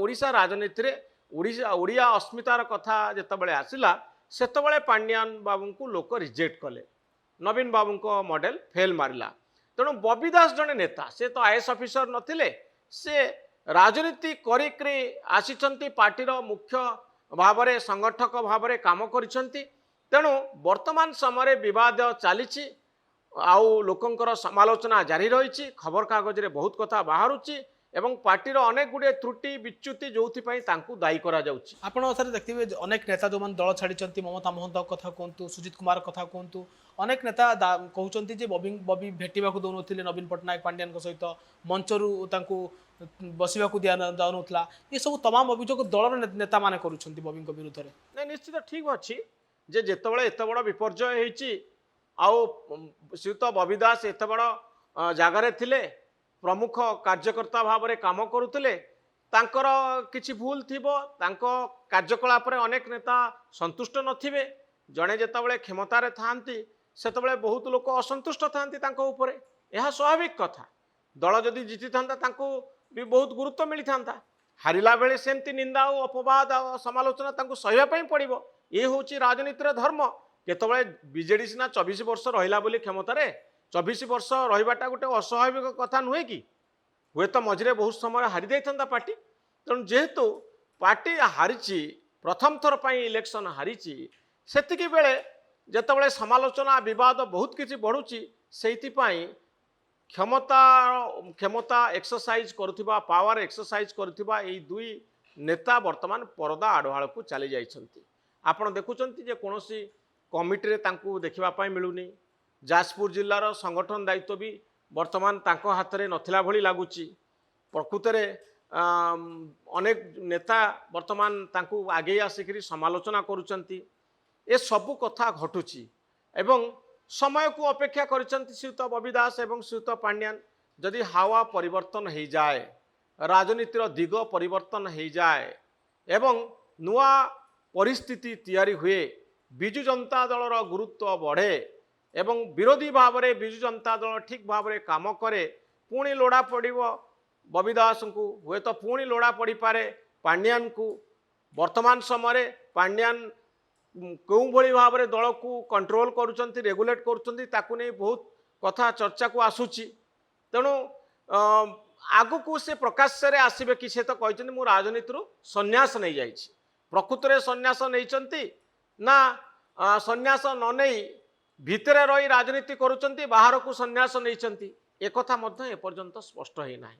ओडिशा राजनीति रे ओडिया अस्मितार कथा जितेबाला आसला सेतबले पांड्यान बाबू को लोक रिजेक्ट कले नवीन बाबू को मॉडल फेल मारिला तेणु बबी दास जड़े नेता से तो आईएएस ऑफिसर नथिले से राजनीति करी आसीचंती पार्टीर मुख्य भाव में संगठक भाव में काम करिसंती तेणु वर्तमान समय विवाद चली आउ लोकंकर समालोचना जारी रही खबर कागज रे बहुत कथा बाहरुची एवं पार्टीर अनेक गुड़े त्रुटि विच्युति जो दायी करा जाउची। आपण सर देखिए अनेक नेता जो दल छाड़ी ममता मोहन कथा कहतु सुजित कुमार कथा कहतु अनेक नेता कहते बबी भेटा दौन नवीन पट्टनायक पांड्यान सहित मंचरू बसवा दिया ये सब तमाम अभियोग दल नेता माने करुछंती बबी विरुद्ध में नहीं निश्चित ठीक अच्छी जे जेतेबेले एते बड़ विपर्जय होईची आउ श्रीयुत बबी दास एते बड़ जगार थिले प्रमुख कार्यकर्ता भाव में काम करुले तांकर किछि भूल थिबो तांको कार्यकलाप रे अनेक नेता संतुष्ट नथिबे जड़े जेतेबेले क्षमतार थांती सेतेबेले बहुत लोक असंतुष्ट थांती तांको उपरे यह स्वाभाविक कथा दल जदि जीति था तांको भी बहुत गुरुत्व मिली था हारिला बेले सेमती निंदा और अपवाद और समालोचना तांको सह्यापी पड़ो ये हूँ राजनीतिर धर्म केतबेले बीजेडी सीना 24 वर्ष रहिला बोली क्षमतार 24 वर्ष रहीबाटा गोटे अस्वाभाविक कथा नुहे कि हुए तो मझे बहुत समय हारी जाता पार्टी तेणु जेहेतु पार्टी हारी प्रथम थर पर इलेक्शन हारी से बेले जितेबाला समालोचना बद बहुत किसी बढ़ुची से क्षमता क्षमता एक्सरसाइज करुवा पावर एक्सरसाइज करुवा यही दुई नेता वर्तमान परदा आड़वाड़ को चली जाइछंती आपण देखुचंती जे कोनोसी कमिटी रे तांकू देखिबा मिलूनी जाजपुर जिल्लार संगठन दायित्व भी वर्तमान तांको हाथ में नथिला भली लागुची प्रकृत अनेक नेता वर्तमान तांकू आगे आसिक समालोचना करुचंती ए सबु कथा घटुची एवं समय को अपेक्षा करिसंती श्रीयुत बबी दास एवं श्रीयुत पांड्यान जदि हावा परिवर्तन हो जाए राजनीतिर दिग परिवर्तन हो जाए एवं नुआ परिस्थिति तैयारी हुए बिजु जनता दलर गुरुत्व बढ़े एवं विरोधी भाव में बिजु जनता दल ठीक भाव में काम करे पुणी लोड़ा पड़ो बबी दास को हुए तो पुणी लोड़ा पड़ पारे पांड्यान को वर्तमान समय पांड्यान कौ भली भाव में दल को कंट्रोल करुँच रेगुलेट करुँच बहुत कथा चर्चा को आसूची तेणु आगु को से प्रकाश से आसबे कि से तो कहते मु राजनीति संन्यास नहीं जाइए प्रकृत में संन्यास नहीं ना संन्यास न नहीं भितर रही राजनीति करुँच बाहर को संन्यास नहीं एक एपर्यंत स्पष्ट ही ना।